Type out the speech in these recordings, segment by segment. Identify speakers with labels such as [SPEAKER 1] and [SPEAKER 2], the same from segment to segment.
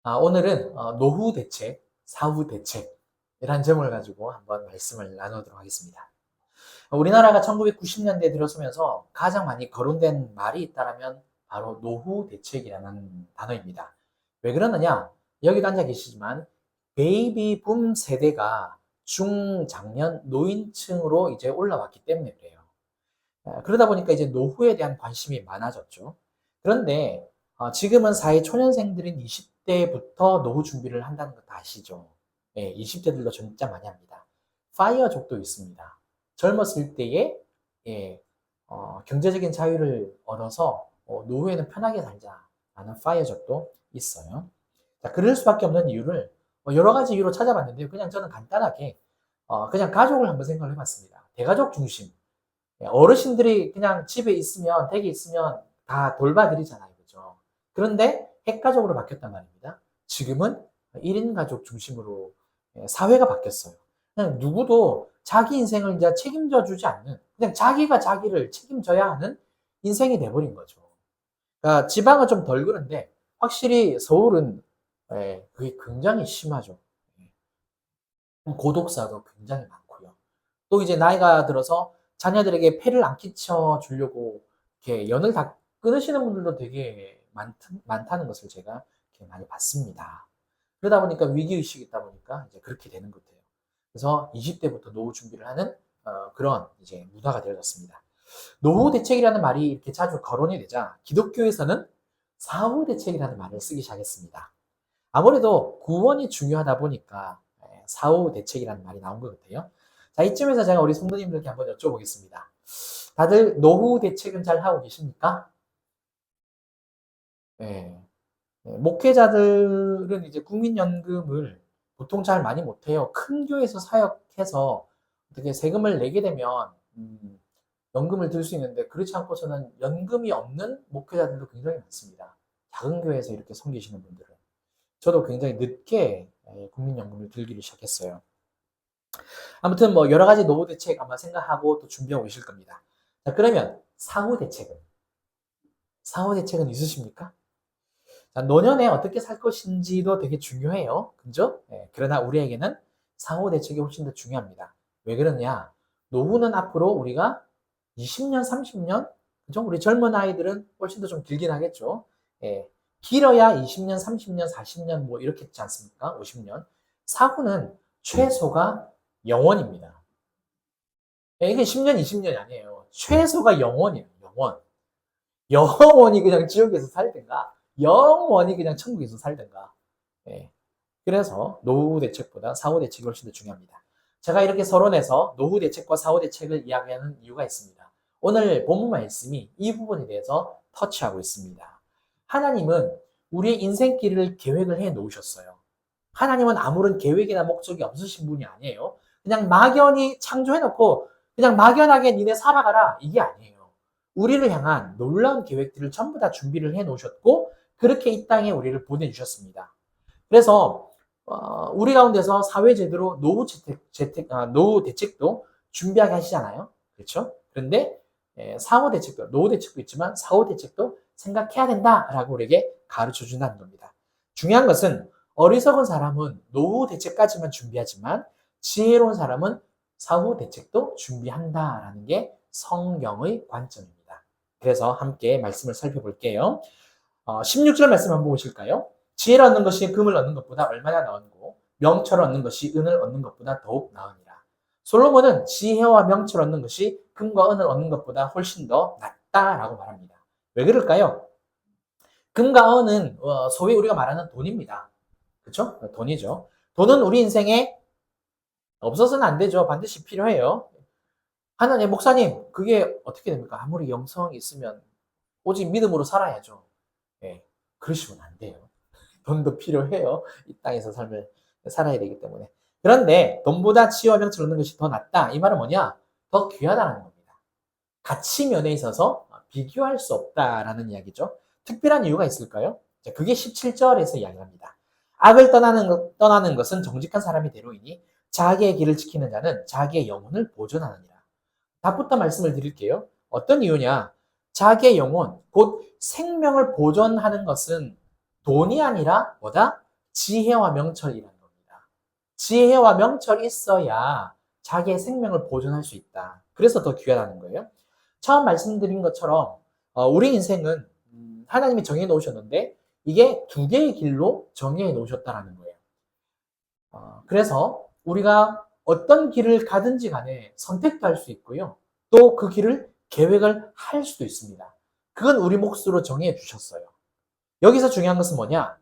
[SPEAKER 1] 오늘은 노후 대책, 사후 대책이라는 점을 가지고 한번 말씀을 나누도록 하겠습니다. 우리나라가 1990년대에 들어서면서 가장 많이 거론된 말이 있다면 바로 노후 대책이라는 단어입니다. 왜 그러느냐? 여기도 앉아 계시지만 베이비 붐 세대가 중장년 노인층으로 이제 올라왔기 때문에 그래요. 그러다 보니까 이제 노후에 대한 관심이 많아졌죠. 그런데 지금은 사회 초년생들인 20대부터 노후 준비를 한다는 거 다 아시죠? 예, 20대들도 진짜 많이 합니다. 파이어족도 있습니다. 젊었을 때에 예, 경제적인 자유를 얻어서 노후에는 편하게 살자라는 파이어족도 있어요. 자, 그럴 수밖에 없는 이유를 여러 가지 이유로 찾아봤는데요. 그냥 저는 간단하게 그냥 가족을 한번 생각을 해봤습니다. 대가족 중심. 어르신들이 그냥 집에 있으면, 댁에 있으면 다 돌봐드리잖아요. 그죠? 그런데 핵가족으로 바뀌었단 말입니다. 지금은 1인 가족 중심으로 사회가 바뀌었어요. 그냥 누구도 자기 인생을 이제 책임져 주지 않는, 그냥 자기가 자기를 책임져야 하는 인생이 돼버린 거죠. 그러니까 지방은 좀 덜 그런데, 확실히 서울은 그게 굉장히 심하죠. 고독사도 굉장히 많고요. 또 이제 나이가 들어서 자녀들에게 폐를 안 끼쳐 주려고 이렇게 연을 다 끊으시는 분들도 되게 많다는 것을 제가 이렇게 많이 봤습니다. 그러다 보니까 위기의식이 있다 보니까 이제 그렇게 되는 것 같아요. 그래서 20대부터 노후 준비를 하는 그런 이제 문화가 되어졌습니다. 노후 대책이라는 말이 이렇게 자주 거론이 되자 기독교에서는 사후 대책이라는 말을 쓰기 시작했습니다. 아무래도 구원이 중요하다 보니까 사후 대책이라는 말이 나온 것 같아요. 자, 이쯤에서 제가 우리 성도님들께 한번 여쭤보겠습니다. 다들 노후 대책은 잘 하고 계십니까? 네. 목회자들은 이제 국민연금을 보통 잘 많이 못해요. 큰 교회에서 사역해서 어떻게 세금을 내게 되면 연금을 들 수 있는데 그렇지 않고서는 연금이 없는 목회자들도 굉장히 많습니다. 작은 교회에서 이렇게 섬기시는 분들은. 저도 굉장히 늦게 국민연금을 들기를 시작했어요. 아무튼 뭐 여러 가지 노후 대책 아마 생각하고 또 준비하고 계실 겁니다. 자, 그러면 사후 대책은? 사후 대책은 있으십니까? 자, 노년에 어떻게 살 것인지도 되게 중요해요. 그죠? 그러나 우리에게는 사후 대책이 훨씬 더 중요합니다. 왜 그러냐? 노후는 앞으로 우리가 20년, 30년, 그죠? 우리 젊은 아이들은 훨씬 더 좀 길긴 하겠죠. 예, 길어야 20년, 30년, 40년 뭐 이렇게 있지 않습니까? 50년. 사후는 최소가 영원입니다. 이게 10년, 20년이 아니에요. 최소가 영원이에요. 영원. 영원히 그냥 지옥에서 살든가, 영원히 그냥 천국에서 살든가. 예. 그래서 노후 대책보다 사후 대책이 훨씬 더 중요합니다. 제가 이렇게 서론에서 노후 대책과 사후 대책을 이야기하는 이유가 있습니다. 오늘 본문 말씀이 이 부분에 대해서 터치하고 있습니다. 하나님은 우리의 인생길을 계획을 해 놓으셨어요. 하나님은 아무런 계획이나 목적이 없으신 분이 아니에요. 그냥 막연히 창조해 놓고 그냥 막연하게 니네 살아가라 이게 아니에요. 우리를 향한 놀라운 계획들을 전부 다 준비를 해 놓으셨고 그렇게 이 땅에 우리를 보내주셨습니다. 그래서 우리 가운데서 사회제도로 노후 대책도 준비하게 하시잖아요. 그렇죠? 그런데 사후 대책도, 노후 대책도 있지만 사후 대책도 생각해야 된다라고 우리에게 가르쳐 준다는 겁니다. 중요한 것은 어리석은 사람은 노후 대책까지만 준비하지만 지혜로운 사람은 사후 대책도 준비한다라는 게 성경의 관점입니다. 그래서 함께 말씀을 살펴볼게요. 16절 말씀 한번 보실까요? 지혜를 얻는 것이 금을 얻는 것보다 얼마나 나은고 명철을 얻는 것이 은을 얻는 것보다 더욱 나으니라. 솔로몬은 지혜와 명철을 얻는 것이 금과 은을 얻는 것보다 훨씬 더 낫다라고 말합니다. 왜 그럴까요? 금과 은은 소위 우리가 말하는 돈입니다. 그렇죠? 돈이죠. 돈은 우리 인생에 없어서는 안 되죠. 반드시 필요해요. 하나님, 목사님, 그게 어떻게 됩니까? 아무리 영성이 있으면 오직 믿음으로 살아야죠. 예, 그러시면 안 돼요. 돈도 필요해요. 이 땅에서 삶을 살아야 되기 때문에. 그런데 돈보다 지혜와 명철을 얻는 것이 더 낫다. 이 말은 뭐냐? 더 귀하다는 겁니다. 가치 면에 있어서 비교할 수 없다라는 이야기죠. 특별한 이유가 있을까요? 그게 17절에서 이야기합니다. 악을 떠나는 것은 정직한 사람이 되로이니 자기의 길을 지키는 자는 자기의 영혼을 보존하느니라. 답부터 말씀을 드릴게요. 어떤 이유냐? 자기의 영혼, 곧 생명을 보존하는 것은 돈이 아니라 뭐다? 지혜와 명철이라는 겁니다. 지혜와 명철이 있어야 자기의 생명을 보존할 수 있다. 그래서 더 귀하다는 거예요. 처음 말씀드린 것처럼 우리 인생은 하나님이 정해 놓으셨는데 이게 두 개의 길로 정해 놓으셨다라는 거예요. 그래서 우리가 어떤 길을 가든지 간에 선택도 할 수 있고요. 또 그 길을 계획을 할 수도 있습니다. 그건 우리 몫으로 정해 주셨어요. 여기서 중요한 것은 뭐냐?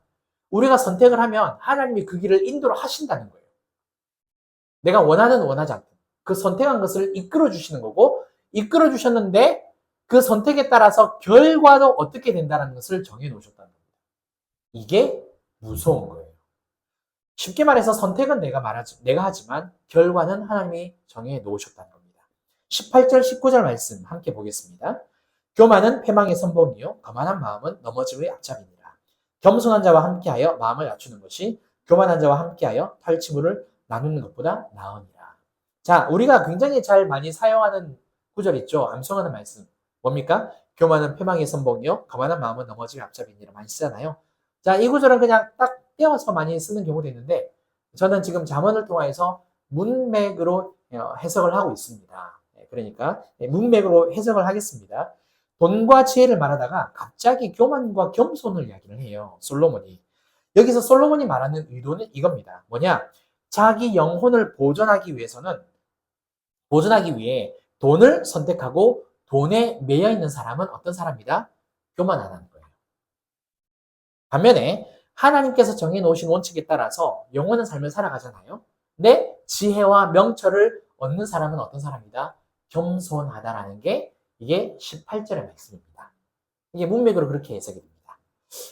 [SPEAKER 1] 우리가 선택을 하면 하나님이 그 길을 인도를 하신다는 거예요. 내가 원하든 원하지 않든 그 선택한 것을 이끌어 주시는 거고, 이끌어 주셨는데 그 선택에 따라서 결과도 어떻게 된다는 것을 정해 놓으셨다는 겁니다. 이게 무서운 거예요. 쉽게 말해서 선택은 내가 하지만 결과는 하나님이 정해 놓으셨다는 겁니다. 18절, 19절 말씀 함께 보겠습니다. 교만은 패망의 선봉이요 거만한 마음은 넘어짐의 앞잡이니라. 겸손한 자와 함께하여 마음을 낮추는 것이 교만한 자와 함께하여 탈취물을 나누는 것보다 나으니라. 자, 우리가 굉장히 잘 많이 사용하는 구절 있죠. 암송하는 말씀. 뭡니까? 교만은 패망의 선봉이요 거만한 마음은 넘어짐의 앞잡이니라 많이 쓰잖아요. 자, 이 구절은 그냥 딱 떼어서 많이 쓰는 경우도 있는데 저는 지금 잠언을 통해서 문맥으로 해석을 하고 있습니다. 그러니까 문맥으로 해석을 하겠습니다. 돈과 지혜를 말하다가 갑자기 교만과 겸손을 이야기를 해요. 솔로몬이. 여기서 솔로몬이 말하는 의도는 이겁니다. 뭐냐? 자기 영혼을 보존하기 위해 돈을 선택하고 돈에 매여 있는 사람은 어떤 사람이다? 교만하다는 거예요. 반면에 하나님께서 정해놓으신 원칙에 따라서 영원한 삶을 살아가잖아요. 근데 지혜와 명철을 얻는 사람은 어떤 사람이다? 겸손하다라는 게 이게 18절의 말씀입니다. 이게 문맥으로 그렇게 해석이 됩니다.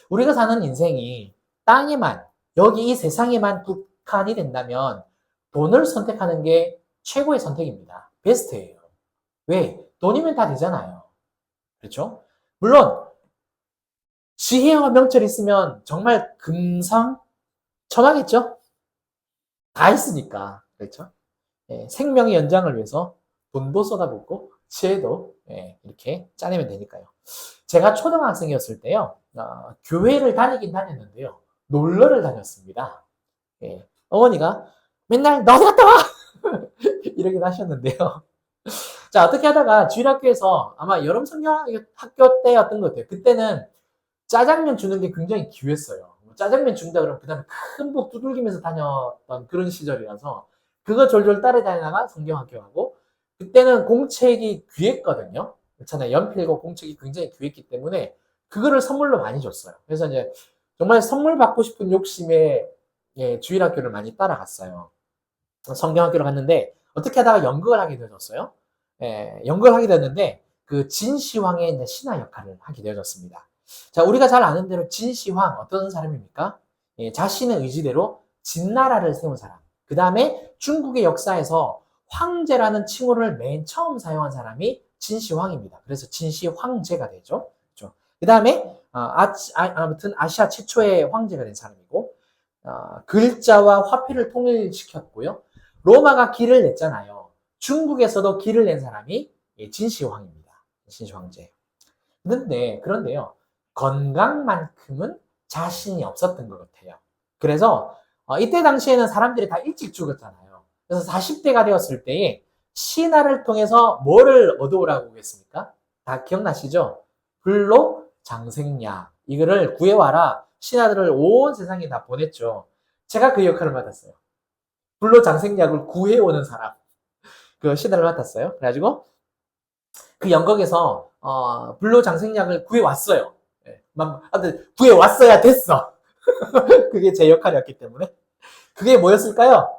[SPEAKER 1] 우리가 사는 인생이 땅에만, 여기 이 세상에만 국한이 된다면 돈을 선택하는 게 최고의 선택입니다. 베스트예요. 왜? 돈이면 다 되잖아요. 그렇죠? 물론 지혜와 명철이 있으면 정말 금상첨화겠죠? 다 있으니까. 그렇죠? 생명의 연장을 위해서 돈도 쏟아붓고 지혜도 이렇게 짜내면 되니까요. 제가 초등학생이었을 때요. 교회를 다니긴 다녔는데요. 놀러를 다녔습니다. 어머니가 맨날 너 어디 갔다 와! 이러긴 하셨는데요. 자, 어떻게 하다가 주일학교에서 아마 여름 성경학교 때였던 것 같아요. 그때는 짜장면 주는 게 굉장히 귀했어요. 짜장면 준다 그러면 그 다음에 큰 복 두들기면서 다녔던 그런 시절이라서 그거 졸졸 따라다니다가 성경학교 가고 그때는 공책이 귀했거든요. 그렇잖아요. 연필과 공책이 굉장히 귀했기 때문에 그거를 선물로 많이 줬어요. 그래서 이제 정말 선물 받고 싶은 욕심에 주일학교를 많이 따라갔어요. 성경학교를 갔는데 어떻게 하다가 연극을 하게 되어졌어요. 연극을 하게 됐는데 그 진시황의 신하 역할을 하게 되어졌습니다. 자, 우리가 잘 아는 대로 진시황 어떤 사람입니까? 자신의 의지대로 진나라를 세운 사람. 그 다음에 중국의 역사에서 황제라는 칭호를 맨 처음 사용한 사람이 진시황입니다. 그래서 진시황제가 되죠. 그렇죠? 그 다음에 아무튼 아시아 최초의 황제가 된 사람이고 글자와 화폐를 통일시켰고요. 로마가 길을 냈잖아요. 중국에서도 길을 낸 사람이 진시황입니다. 진시황제. 그런데요. 건강만큼은 자신이 없었던 것 같아요. 그래서 이때 당시에는 사람들이 다 일찍 죽었잖아요. 그래서 40대가 되었을 때에 신하를 통해서 뭐를 얻어오라고 했습니까? 다 기억나시죠? 불로 장생약 이거를 구해와라. 신하들을 온 세상에 다 보냈죠. 제가 그 역할을 맡았어요. 불로 장생약을 구해오는 사람. 그 신하를 맡았어요. 그래가지고 그 연극에서 불로 장생약을 구해왔어요. 구해왔어야 됐어. 그게 제 역할이었기 때문에. 그게 뭐였을까요?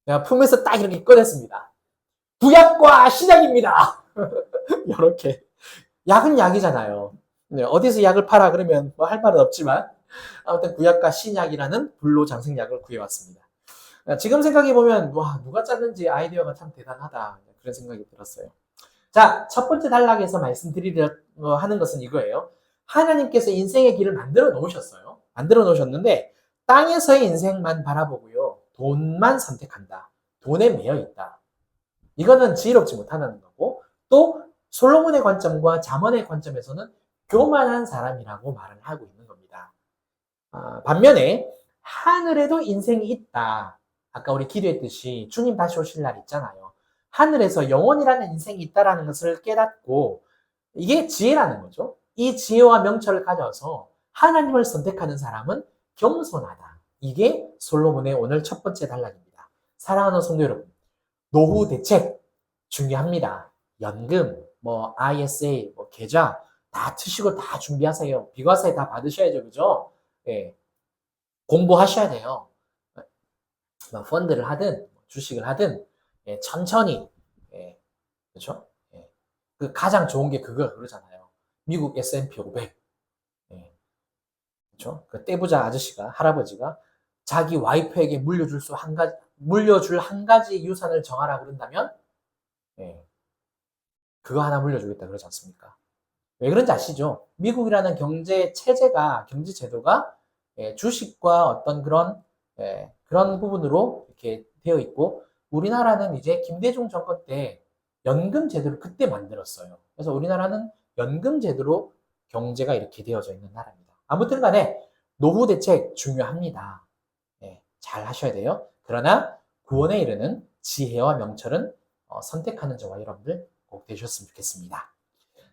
[SPEAKER 1] 내가 품에서 딱 이렇게 꺼냈습니다. 구약과 신약입니다. 이렇게. 약은 약이잖아요. 어디서 약을 팔아 그러면 뭐 할 말은 없지만 아무튼 구약과 신약이라는 불로장생약을 구해왔습니다. 지금 생각해보면 와 누가 짰는지 아이디어가 참 대단하다 그런 생각이 들었어요. 자, 첫 번째 단락에서 말씀드리려 하는 것은 이거예요. 하나님께서 인생의 길을 만들어 놓으셨어요. 만들어 놓으셨는데 땅에서의 인생만 바라보고요. 돈만 선택한다. 돈에 매여 있다. 이거는 지혜롭지 못하는 거고 또 솔로몬의 관점과 잠언의 관점에서는 교만한 사람이라고 말을 하고 있는 겁니다. 반면에 하늘에도 인생이 있다. 아까 우리 기도했듯이 주님 다시 오실 날 있잖아요. 하늘에서 영원이라는 인생이 있다라는 것을 깨닫고 이게 지혜라는 거죠. 이 지혜와 명철을 가져서 하나님을 선택하는 사람은 겸손하다. 이게 솔로몬의 오늘 첫 번째 단락입니다. 사랑하는 성도 여러분, 노후 대책 중요합니다. 연금, ISA, 계좌 다 트시고 다 준비하세요. 비과세 다 받으셔야죠, 그죠? 예, 공부하셔야 돼요. 펀드를 하든 주식을 하든 천천히, 그렇죠? 그 가장 좋은 게 그러잖아요. 미국 S&P 500. 그렇죠? 그 떼부자 아저씨가 할아버지가 자기 와이프에게 물려줄 한 가지 유산을 정하라 그런다면 그거 하나 물려주겠다 그러지 않습니까? 왜 그런지 아시죠? 미국이라는 경제 체제가 경제 제도가 주식과 어떤 그런 부분으로 이렇게 되어 있고 우리나라는 이제 김대중 정권 때 연금 제도를 그때 만들었어요. 그래서 우리나라는 연금 제도로 경제가 이렇게 되어져 있는 나라입니다. 아무튼 간에 노후 대책 중요합니다. 잘 하셔야 돼요. 그러나 구원에 이르는 지혜와 명철은 선택하는 저와 여러분들 꼭 되셨으면 좋겠습니다.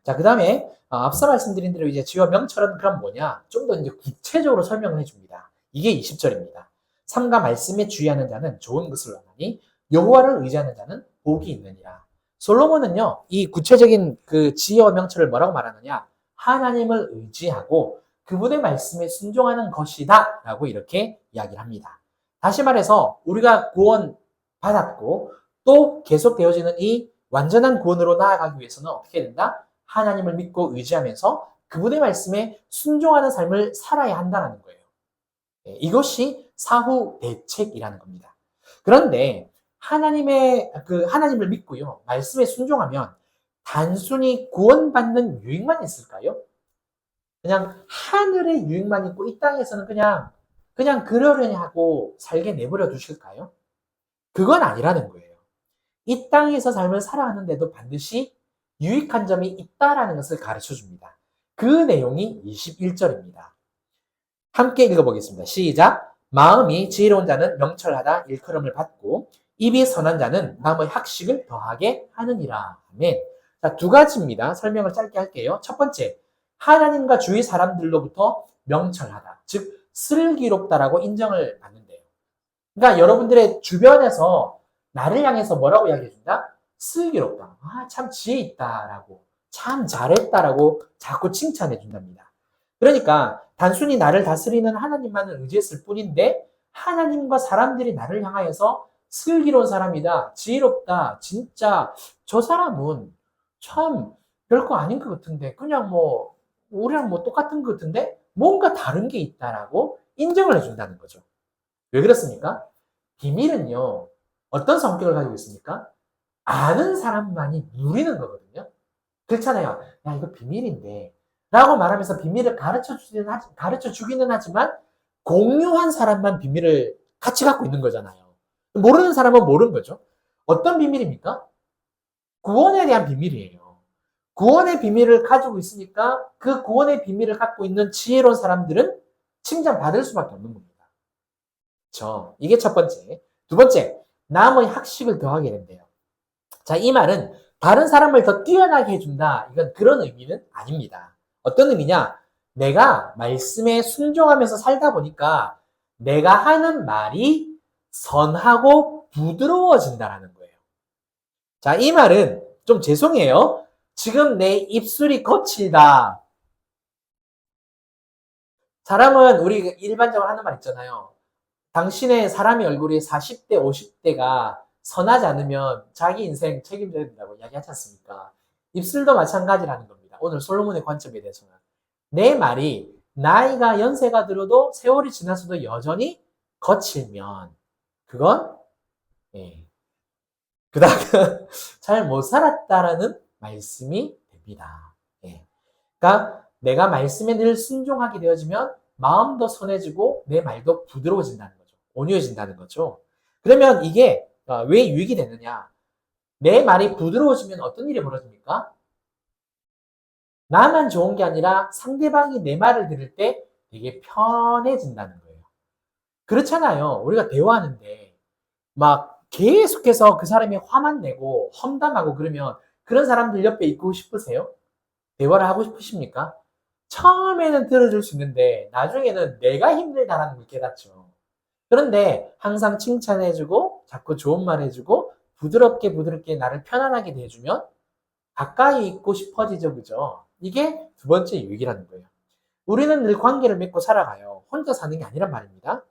[SPEAKER 1] 자, 그 다음에 앞서 말씀드린 대로 이제 지혜와 명철은 그럼 뭐냐? 좀 더 이제 구체적으로 설명을 해줍니다. 이게 20절입니다. 삼가 말씀에 주의하는 자는 좋은 것을 원하니 여호와를 의지하는 자는 복이 있느니라. 솔로몬은요, 이 구체적인 그 지혜와 명철을 뭐라고 말하느냐? 하나님을 의지하고 그분의 말씀에 순종하는 것이다 라고 이렇게 이야기를 합니다. 다시 말해서 우리가 구원 받았고 또 계속 되어지는 이 완전한 구원으로 나아가기 위해서는 어떻게 된다? 하나님을 믿고 의지하면서 그분의 말씀에 순종하는 삶을 살아야 한다는 거예요. 이것이 사후 대책이라는 겁니다. 그런데 하나님을 믿고요. 말씀에 순종하면 단순히 구원받는 유익만 있을까요? 그냥 하늘의 유익만 있고 이 땅에서는 그냥 그러려니 하고 살게 내버려 두실까요? 그건 아니라는 거예요. 이 땅에서 삶을 살아가는데도 반드시 유익한 점이 있다라는 것을 가르쳐 줍니다. 그 내용이 21절입니다. 함께 읽어보겠습니다. 시작. 마음이 지혜로운 자는 명철하다 일컬음을 받고 입이 선한 자는 남의 학식을 더하게 하느니라. 아멘. 자, 두 가지입니다. 설명을 짧게 할게요. 첫 번째, 하나님과 주위 사람들로부터 명철하다. 즉, 슬기롭다라고 인정을 받는데요. 그러니까 여러분들의 주변에서 나를 향해서 뭐라고 이야기해준다? 슬기롭다. 참 지혜 있다라고. 참 잘했다라고 자꾸 칭찬해준답니다. 그러니까 단순히 나를 다스리는 하나님만을 의지했을 뿐인데 하나님과 사람들이 나를 향하여서 슬기로운 사람이다. 지혜롭다. 진짜 저 사람은 참 별거 아닌 것 같은데 그냥 우리랑 똑같은 것 같은데 뭔가 다른 게 있다라고 인정을 해준다는 거죠. 왜 그렇습니까? 비밀은요, 어떤 성격을 가지고 있습니까? 아는 사람만이 누리는 거거든요. 그렇잖아요. 야, 이거 비밀인데. 라고 말하면서 비밀을 가르쳐 주기는 하지만, 공유한 사람만 비밀을 같이 갖고 있는 거잖아요. 모르는 사람은 모르는 거죠. 어떤 비밀입니까? 구원에 대한 비밀이에요. 구원의 비밀을 가지고 있으니까 그 구원의 비밀을 갖고 있는 지혜로운 사람들은 칭찬받을 수밖에 없는 겁니다. 이게 첫 번째. 두 번째, 남의 학식을 더하게 된대요. 자, 이 말은 다른 사람을 더 뛰어나게 해준다. 이건 그런 의미는 아닙니다. 어떤 의미냐? 내가 말씀에 순종하면서 살다 보니까 내가 하는 말이 선하고 부드러워진다라는 거예요. 자, 이 말은 좀 죄송해요. 지금 내 입술이 거칠다. 사람은 우리 일반적으로 하는 말 있잖아요. 당신의 사람의 얼굴이 40대, 50대가 선하지 않으면 자기 인생 책임져야 된다고 이야기하지 않습니까? 입술도 마찬가지라는 겁니다. 오늘 솔로몬의 관점에 대해서는. 내 말이 나이가 연세가 들어도 세월이 지나서도 여전히 거칠면 그건 그다음 잘 못 살았다라는 말씀이 됩니다. 그러니까 내가 말씀에 늘 순종하게 되어지면 마음도 선해지고 내 말도 부드러워진다는 거죠. 온유해진다는 거죠. 그러면 이게 왜 유익이 되느냐? 내 말이 부드러워지면 어떤 일이 벌어집니까? 나만 좋은 게 아니라 상대방이 내 말을 들을 때 되게 편해진다는 거예요. 그렇잖아요. 우리가 대화하는데 막 계속해서 그 사람이 화만 내고 험담하고 그러면 그런 사람들 옆에 있고 싶으세요? 대화를 하고 싶으십니까? 처음에는 들어줄 수 있는데 나중에는 내가 힘들다라는 걸 깨닫죠. 그런데 항상 칭찬해주고 자꾸 좋은 말 해주고 부드럽게 부드럽게 나를 편안하게 대해주면 가까이 있고 싶어지죠. 그죠? 이게 두 번째 유익이라는 거예요. 우리는 늘 관계를 맺고 살아가요. 혼자 사는 게 아니란 말입니다.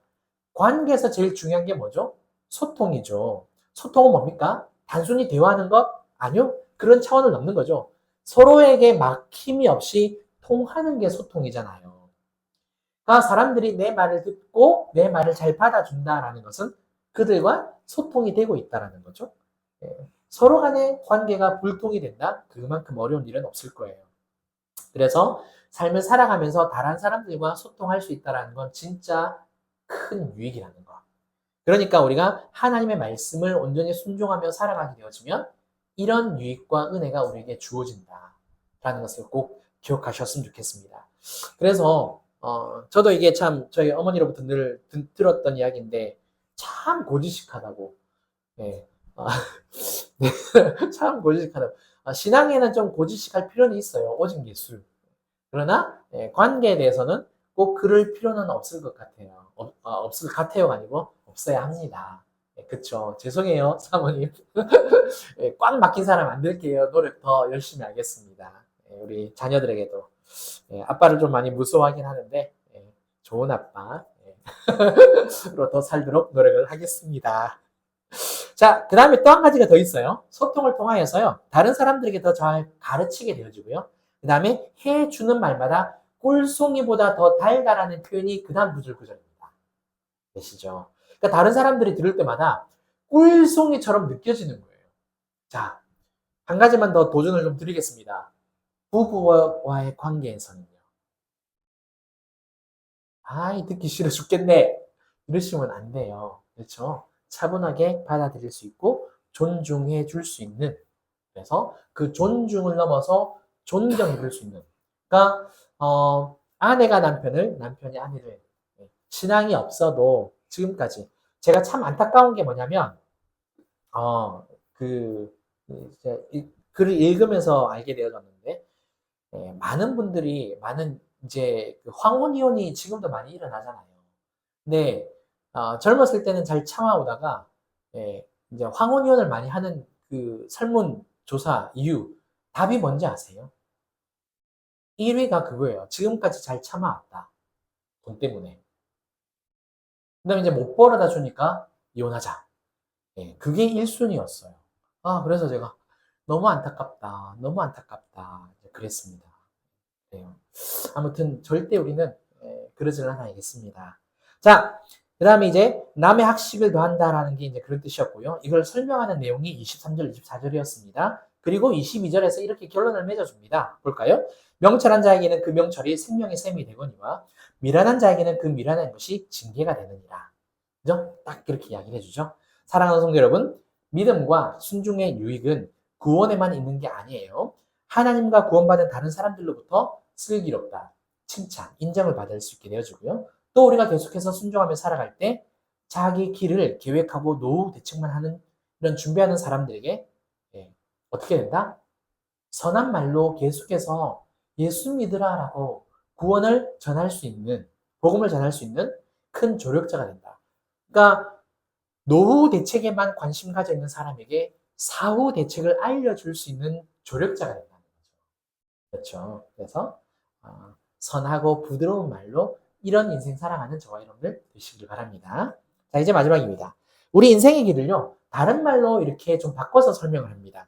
[SPEAKER 1] 관계에서 제일 중요한 게 뭐죠? 소통이죠. 소통은 뭡니까? 단순히 대화하는 것? 아니요. 그런 차원을 넘는 거죠. 서로에게 막힘이 없이 통하는 게 소통이잖아요. 그러니까 사람들이 내 말을 듣고 내 말을 잘 받아준다라는 것은 그들과 소통이 되고 있다라는 거죠. 예. 서로 간의 관계가 불통이 된다? 그만큼 어려운 일은 없을 거예요. 그래서 삶을 살아가면서 다른 사람들과 소통할 수 있다는 건 진짜 큰 유익이라는 거. 그러니까 우리가 하나님의 말씀을 온전히 순종하며 살아가게 되어지면 이런 유익과 은혜가 우리에게 주어진다라는 것을 꼭 기억하셨으면 좋겠습니다. 그래서 저도 이게 참 저희 어머니로부터 늘 들었던 이야기인데 참 고지식하다고. 예. 네. 참 고지식하다고. 신앙에는 좀 고지식할 필요는 있어요. 오직 예수. 그러나 관계에 대해서는 꼭 그럴 필요는 없을 것 같아요. 없을 것 같아요가 아니고 없어야 합니다. 그쵸. 죄송해요, 사모님. 꽉 막힌 사람 안 될게요. 노력 더 열심히 하겠습니다. 우리 자녀들에게도. 아빠를 좀 많이 무서워하긴 하는데 좋은 아빠로 더 살도록 노력을 하겠습니다. 자, 그 다음에 또 한 가지가 더 있어요. 소통을 통하여서요. 다른 사람들에게 더 잘 가르치게 되어지고요. 그 다음에 해주는 말마다 꿀송이보다 더 달다라는 표현이 그 다음 구절입니다. 되시죠? 그러니까 다른 사람들이 들을 때마다 꿀송이처럼 느껴지는 거예요. 자, 한 가지만 더 도전을 좀 드리겠습니다. 부부와의 관계에서는요. 아이, 듣기 싫어 죽겠네. 이러시면 안 돼요. 그렇죠? 차분하게 받아들일 수 있고 존중해 줄 수 있는, 그래서 그 존중을 넘어서 존경해 줄 수 있는, 그러니까 아내가 남편을, 남편이 아내를, 신앙이 없어도 지금까지 제가 참 안타까운 게 뭐냐면 그 이제 글을 읽으면서 알게 되어졌는데 많은 분들이 많은 이제 그 황혼 이혼이 지금도 많이 일어나잖아요. 근데 젊었을 때는 잘 참아오다가 이제 황혼 이혼을 많이 하는 그 설문 조사 이유 답이 뭔지 아세요? 1위가 그거예요. 지금까지 잘 참아왔다. 돈 때문에. 그다음에 이제 못 벌어다 주니까 이혼하자. 그게 1순위였어요. 그래서 제가 너무 안타깝다. 너무 안타깝다. 그랬습니다. 그래요. 아무튼 절대 우리는 그러지는 않아야겠습니다. 자, 그 다음에 이제 남의 학식을 더한다라는 게 이제 그런 뜻이었고요. 이걸 설명하는 내용이 23절, 24절이었습니다. 그리고 22절에서 이렇게 결론을 맺어줍니다. 볼까요? 명철한 자에게는 그 명철이 생명의 샘이 되거니와 미련한 자에게는 그 미련한 것이 징계가 되느니라. 그죠? 딱 그렇게 이야기를 해주죠. 사랑하는 성도 여러분, 믿음과 순종의 유익은 구원에만 있는 게 아니에요. 하나님과 구원받은 다른 사람들로부터 슬기롭다, 칭찬, 인정을 받을 수 있게 되어지고요. 또 우리가 계속해서 순종하며 살아갈 때 자기 길을 계획하고 노후 대책만 하는 이런 준비하는 사람들에게 어떻게 된다? 선한 말로 계속해서 예수 믿으라라고 구원을 전할 수 있는, 복음을 전할 수 있는 큰 조력자가 된다. 그러니까 노후 대책에만 관심 가져 있는 사람에게 사후 대책을 알려줄 수 있는 조력자가 된다는 거죠. 그렇죠. 그래서 선하고 부드러운 말로 이런 인생 살아가는 저와 여러분들 되시길 바랍니다. 자, 이제 마지막입니다. 우리 인생의 길을요, 다른 말로 이렇게 좀 바꿔서 설명을 합니다.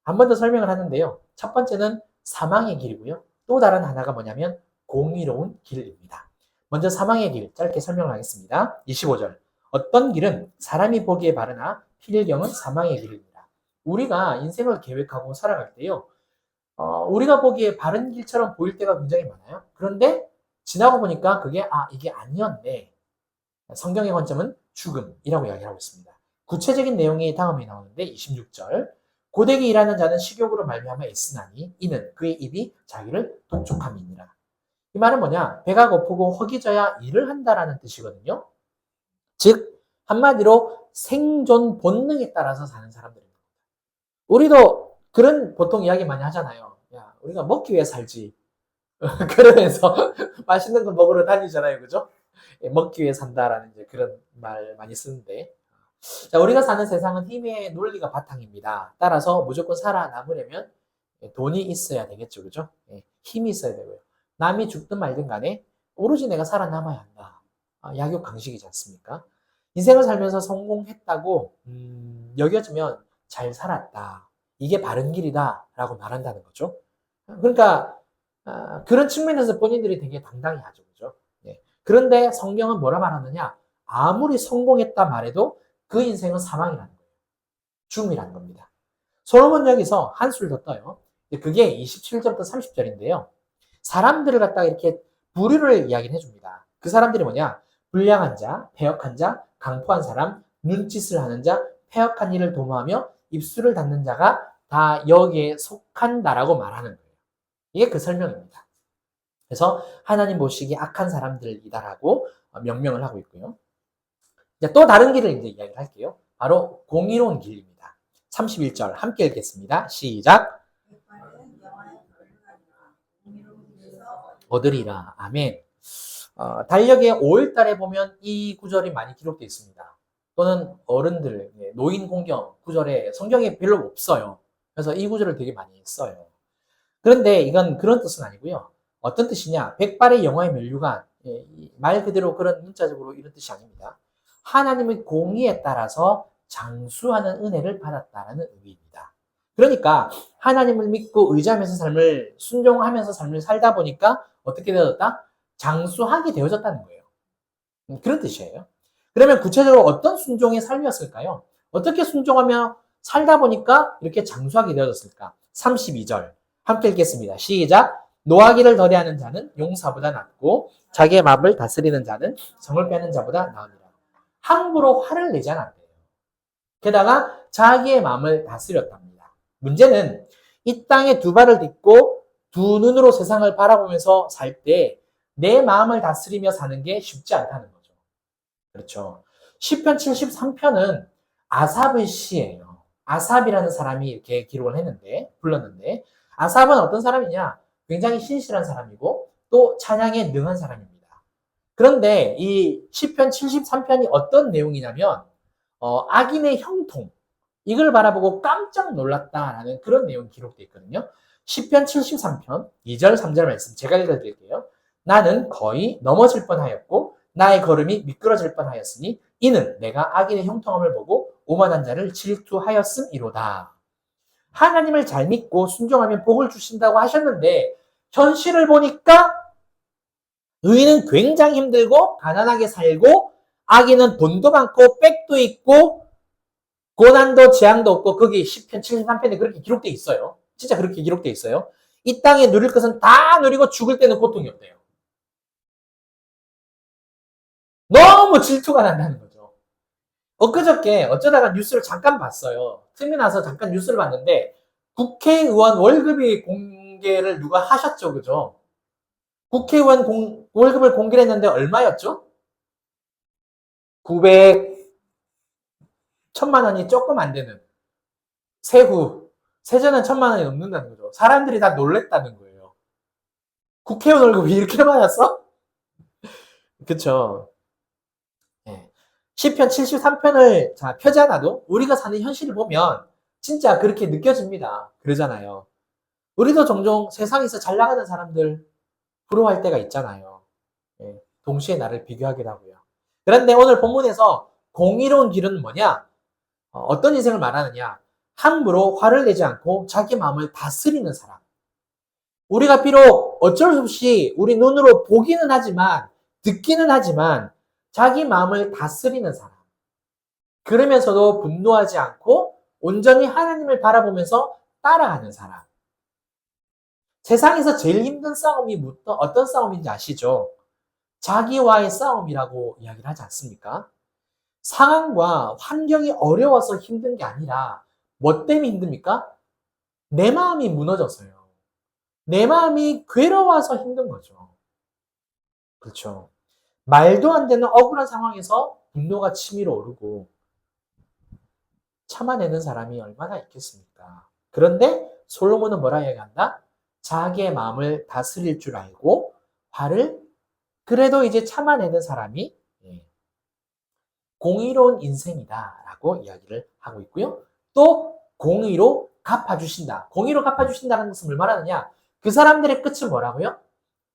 [SPEAKER 1] 한 번 더 설명을 하는데요. 첫 번째는 사망의 길이고요. 또 다른 하나가 뭐냐면 공의로운 길입니다. 먼저 사망의 길 짧게 설명을 하겠습니다. 25절. 어떤 길은 사람이 보기에 바르나 필경은 사망의 길입니다. 우리가 인생을 계획하고 살아갈 때요. 우리가 보기에 바른 길처럼 보일 때가 굉장히 많아요. 그런데 지나고 보니까 그게 이게 아니었네. 성경의 관점은 죽음이라고 이야기하고 있습니다. 구체적인 내용이 다음에 나오는데 26절. 고되게 일하는 자는 식욕으로 말미암아 애쓰나니 이는 그의 입이 자기를 독촉함이니라. 이 말은 뭐냐? 배가 고프고 허기져야 일을 한다라는 뜻이거든요. 즉 한마디로 생존 본능에 따라서 사는 사람들입니다. 우리도 그런 보통 이야기 많이 하잖아요. 야, 우리가 먹기 위해 살지. 그러면서 맛있는 거 먹으러 다니잖아요. 그죠? 먹기 위해 산다라는 이제 그런 말 많이 쓰는데. 자, 우리가 사는 세상은 힘의 논리가 바탕입니다. 따라서 무조건 살아남으려면 돈이 있어야 되겠죠. 그죠? 힘이 있어야 되고요. 남이 죽든 말든 간에 오로지 내가 살아남아야 한다. 약육 강식이지 않습니까? 인생을 살면서 성공했다고 여겨지면 잘 살았다. 이게 바른 길이다 라고 말한다는 거죠. 그러니까 그런 측면에서 본인들이 되게 당당히 하죠. 그죠? 그런데 성경은 뭐라 말하느냐? 아무리 성공했다 말해도 그 인생은 사망이라는 거예요. 죽음이라는 겁니다. 솔로몬 여기서 한술 더 떠요. 그게 27절부터 30절인데요. 사람들을 갖다가 이렇게 부류를 이야기를 해줍니다. 그 사람들이 뭐냐? 불량한 자, 패역한 자, 강포한 사람, 눈짓을 하는 자, 패역한 일을 도모하며 입술을 닫는 자가 다 여기에 속한다라고 말하는 거예요. 이게 그 설명입니다. 그래서 하나님 보시기에 악한 사람들이다라고 명명을 하고 있고요. 이제 또 다른 길을 이제 이야기를 할게요. 바로 공의로운 길입니다. 31절 함께 읽겠습니다. 시작. 얻으리라. 아멘. 달력의 5월달에 보면 이 구절이 많이 기록되어 있습니다. 또는 어른들, 노인 공경 구절에 성경에 별로 없어요. 그래서 이 구절을 되게 많이 써요. 그런데 이건 그런 뜻은 아니고요. 어떤 뜻이냐? 백발의 영화의 면류관. 말 그대로 그런 문자적으로 이런 뜻이 아닙니다. 하나님의 공의에 따라서 장수하는 은혜를 받았다라는 의미입니다. 그러니까 하나님을 믿고 의지하면서 삶을 순종하면서 삶을 살다 보니까 어떻게 되어졌다? 장수하게 되어졌다는 거예요. 그런 뜻이에요. 그러면 구체적으로 어떤 순종의 삶이었을까요? 어떻게 순종하며 살다 보니까 이렇게 장수하게 되어졌을까? 32절 함께 읽겠습니다. 시작. 노하기를 더디하는 자는 용사보다 낫고 자기의 마음을 다스리는 자는 성을 빼는 자보다 나으니라. 함부로 화를 내지 않았대요. 게다가 자기의 마음을 다스렸답니다. 문제는 이 땅에 두 발을 딛고 두 눈으로 세상을 바라보면서 살 때 내 마음을 다스리며 사는 게 쉽지 않다는 거죠. 그렇죠. 시편 73편은 아삽의 시예요. 아삽이라는 사람이 이렇게 기록을 했는데, 불렀는데, 아삽은 어떤 사람이냐? 굉장히 신실한 사람이고, 또 찬양에 능한 사람입니다. 그런데 이 시편 73편이 어떤 내용이냐면, 악인의 형통, 이걸 바라보고 깜짝 놀랐다라는 그런 내용이 기록되어 있거든요. 시편 73편 2절 3절 말씀 제가 읽어드릴게요. 나는 거의 넘어질 뻔하였고 나의 걸음이 미끄러질 뻔하였으니 이는 내가 악인의 형통함을 보고 오만한 자를 질투하였음이로다. 하나님을 잘 믿고 순종하면 복을 주신다고 하셨는데 현실을 보니까 의인은 굉장히 힘들고 가난하게 살고 악인은 돈도 많고 빽도 있고 고난도 재앙도 없고 거기 시편 73편에 그렇게 기록되어 있어요. 진짜 그렇게 기록되어 있어요. 이 땅에 누릴 것은 다 누리고 죽을 때는 고통이 없대요. 너무 질투가 난다는 거죠. 엊그저께 어쩌다가 뉴스를 잠깐 봤어요. 틈이 나서 잠깐 뉴스를 봤는데 국회의원 월급이 공개를 누가 하셨죠. 그죠? 국회의원 월급을 공개를 했는데 얼마였죠? 1000만 원이 조금 안 되는 세후 세전은 1000만 원이 넘는다는 거죠. 사람들이 다 놀랬다는 거예요. 국회의원 월급이 이렇게 많았어? 그쵸. 예. 시편 73편을 자, 펴지 않아도 우리가 사는 현실을 보면 진짜 그렇게 느껴집니다. 그러잖아요. 우리도 종종 세상에서 잘 나가는 사람들 부러워할 때가 있잖아요. 예. 동시에 나를 비교하기도 하고요. 그런데 오늘 본문에서 공의로운 길은 뭐냐? 어떤 인생을 말하느냐? 함부로 화를 내지 않고 자기 마음을 다스리는 사람. 우리가 비록 어쩔 수 없이 우리 눈으로 보기는 하지만 듣기는 하지만 자기 마음을 다스리는 사람. 그러면서도 분노하지 않고 온전히 하나님을 바라보면서 따라가는 사람. 세상에서 제일 힘든 싸움이 어떤 싸움인지 아시죠? 자기와의 싸움이라고 이야기를 하지 않습니까? 상황과 환경이 어려워서 힘든 게 아니라 뭐 때문에 힘듭니까? 내 마음이 무너져서요. 내 마음이 괴로워서 힘든 거죠. 그렇죠. 말도 안 되는 억울한 상황에서 분노가 치밀어 오르고 참아내는 사람이 얼마나 있겠습니까? 그런데 솔로몬은 뭐라 이야기한다? 자기의 마음을 다스릴 줄 알고 화를 그래도 이제 참아내는 사람이 공의로운 인생이다라고 이야기를 하고 있고요. 또 공의로 갚아주신다. 공의로 갚아주신다는 것은 뭘 말하느냐? 그 사람들의 끝은 뭐라고요?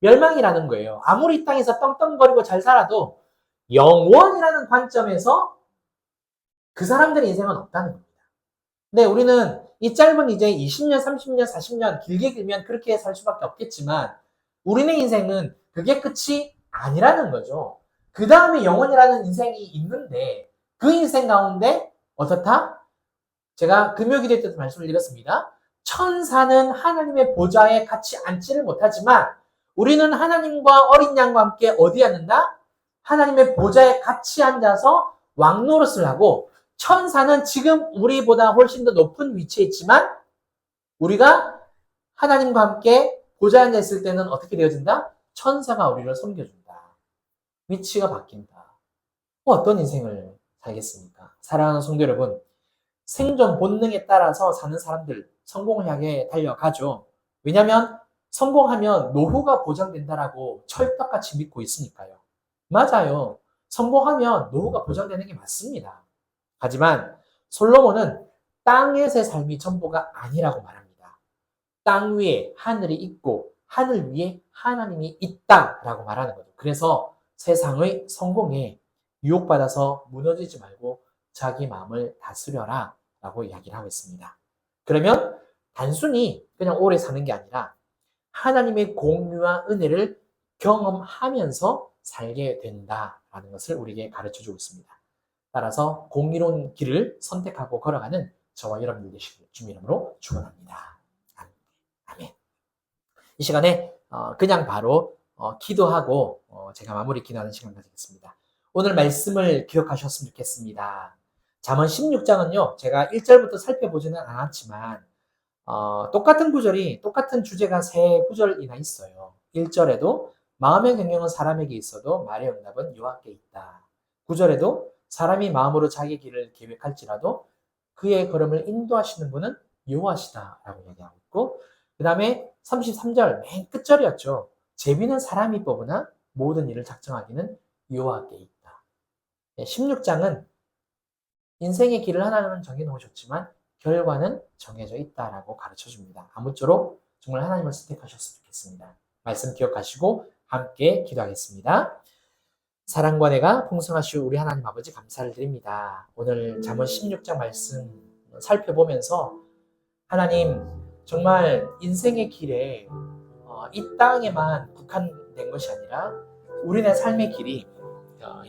[SPEAKER 1] 멸망이라는 거예요. 아무리 이 땅에서 떵떵거리고 잘 살아도 영원이라는 관점에서 그 사람들의 인생은 없다는 겁니다. 근데 우리는 이 짧은 이제 20년, 30년, 40년 길게 길면 그렇게 살 수밖에 없겠지만 우리네 인생은 그게 끝이 아니라는 거죠. 그 다음에 영원이라는 인생이 있는데 그 인생 가운데 어떻다? 제가 금요기도 때도 말씀을 드렸습니다. 천사는 하나님의 보좌에 같이 앉지를 못하지만 우리는 하나님과 어린 양과 함께 어디 앉는다? 하나님의 보좌에 같이 앉아서 왕노릇을 하고 천사는 지금 우리보다 훨씬 더 높은 위치에 있지만 우리가 하나님과 함께 보좌에 앉아있을 때는 어떻게 되어진다? 천사가 우리를 섬겨준다. 위치가 바뀐다. 어떤 인생을 살겠습니까? 사랑하는 성도 여러분, 생존 본능에 따라서 사는 사람들 성공을 향해 달려가죠. 왜냐하면 성공하면 노후가 보장된다라고 철떡같이 믿고 있으니까요. 맞아요. 성공하면 노후가 보장되는 게 맞습니다. 하지만 솔로몬은 땅에서의 삶이 전부가 아니라고 말합니다. 땅 위에 하늘이 있고 하늘 위에 하나님이 있다라고 말하는 거죠. 그래서 세상의 성공에 유혹받아서 무너지지 말고 자기 마음을 다스려라 라고 이야기를 하고 있습니다. 그러면 단순히 그냥 오래 사는 게 아니라 하나님의 공유와 은혜를 경험하면서 살게 된다라는 것을 우리에게 가르쳐주고 있습니다. 따라서 공의로운 길을 선택하고 걸어가는 저와 여러분들 되시길 주님 이름으로 축원합니다. 아멘. 이 시간에 그냥 바로 기도하고 제가 마무리 기도하는 시간 가지겠습니다. 오늘 말씀을 기억하셨으면 좋겠습니다. 잠언 16장은요. 제가 1절부터 살펴보지는 않았지만 똑같은 구절이 똑같은 주제가 3구절이나 있어요. 1절에도 마음의 경영은 사람에게 있어도 말의 응답은 여호와께 있다. 9절에도 사람이 마음으로 자기 길을 계획할지라도 그의 걸음을 인도하시는 분은 여호와시다라고 이야기하고 있고 그 다음에 33절 맨 끝절이었죠. 제비는 사람이 뽑으나 모든 일을 작정하기는 여호와께 있다. 16장은 인생의 길을 하나님은 정해놓으셨지만 결과는 정해져 있다라고 가르쳐줍니다. 아무쪼록 정말 하나님을 선택하셨으면 좋겠습니다. 말씀 기억하시고 함께 기도하겠습니다. 사랑과 내가 풍성하시오 우리 하나님 아버지 감사를 드립니다. 오늘 잠언 16장 말씀 살펴보면서 하나님 정말 인생의 길에 이 땅에만 국한된 것이 아니라 우리네 삶의 길이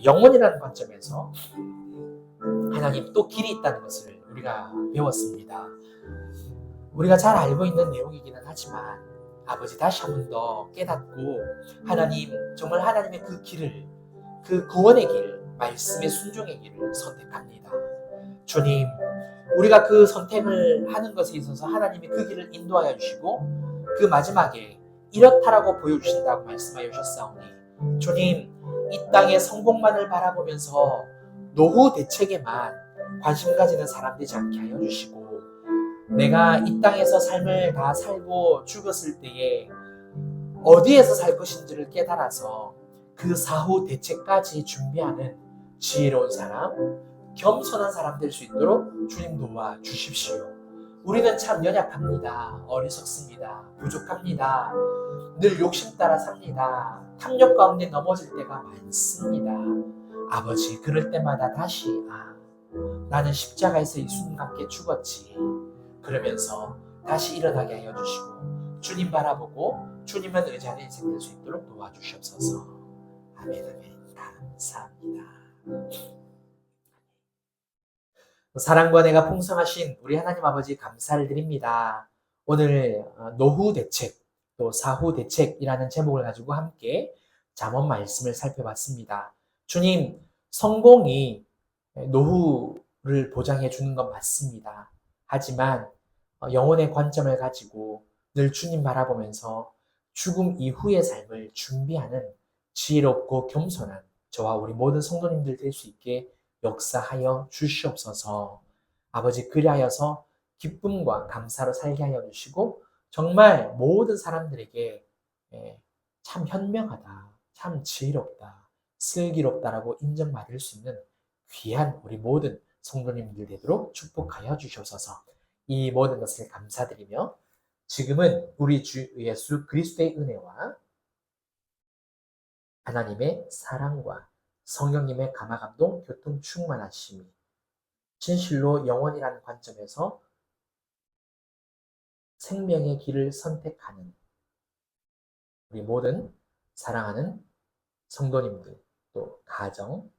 [SPEAKER 1] 영원이라는 관점에서 하나님 또 길이 있다는 것을 우리가 배웠습니다. 우리가 잘 알고 있는 내용이기는 하지만 아버지 다시 한 번 더 깨닫고 하나님 정말 하나님의 그 길을 그 구원의 길, 말씀의 순종의 길을 선택합니다. 주님, 우리가 그 선택을 하는 것에 있어서 하나님이 그 길을 인도하여 주시고 그 마지막에 이렇다라고 보여주신다고 말씀하여 주셨사오니 주님, 이 땅의 성공만을 바라보면서 노후 대책에만 관심 가지는 사람 되지 않게 하여 주시고 내가 이 땅에서 삶을 다 살고 죽었을 때에 어디에서 살 것인지를 깨달아서 그 사후 대책까지 준비하는 지혜로운 사람, 겸손한 사람 될 수 있도록 주님 도와 주십시오. 우리는 참 연약합니다. 어리석습니다. 부족합니다. 늘 욕심 따라 삽니다. 탐욕 가운데 넘어질 때가 많습니다. 아버지, 그럴 때마다 다시 나는 십자가에서 예수님과 함께 죽었지. 그러면서 다시 일어나게 하여 주시고 주님 바라보고 주님을 의지하는 인생 될 수 있도록 도와주시옵소서. 아멘, 아멘. 감사합니다. 사랑과 내가 풍성하신 우리 하나님 아버지 감사를 드립니다. 오늘 노후 대책 또 사후 대책이라는 제목을 가지고 함께 잠언 말씀을 살펴봤습니다. 주님, 성공이 노후를 보장해 주는 건 맞습니다. 하지만 영혼의 관점을 가지고 늘 주님 바라보면서 죽음 이후의 삶을 준비하는 지혜롭고 겸손한 저와 우리 모든 성도님들 될 수 있게 역사하여 주시옵소서. 아버지, 그리하여서 기쁨과 감사로 살게 하여 주시고 정말 모든 사람들에게 예, 참 현명하다, 참 지혜롭다, 슬기롭다라고 인정받을 수 있는 귀한 우리 모든 성도님들 되도록 축복하여 주시옵소서. 이 모든 것을 감사드리며 지금은 우리 주 예수 그리스도의 은혜와 하나님의 사랑과 성령님의 감화감동 교통 충만하심이 진실로 영원이라는 관점에서 생명의 길을 선택하는 우리 모든 사랑하는 성도님들, 또 가정,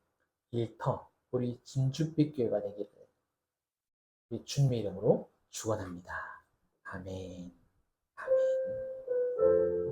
[SPEAKER 1] 일터, 우리 진주빛 교회가 되기를 우리 주님의 이름으로 축원합니다. 아멘. 아멘.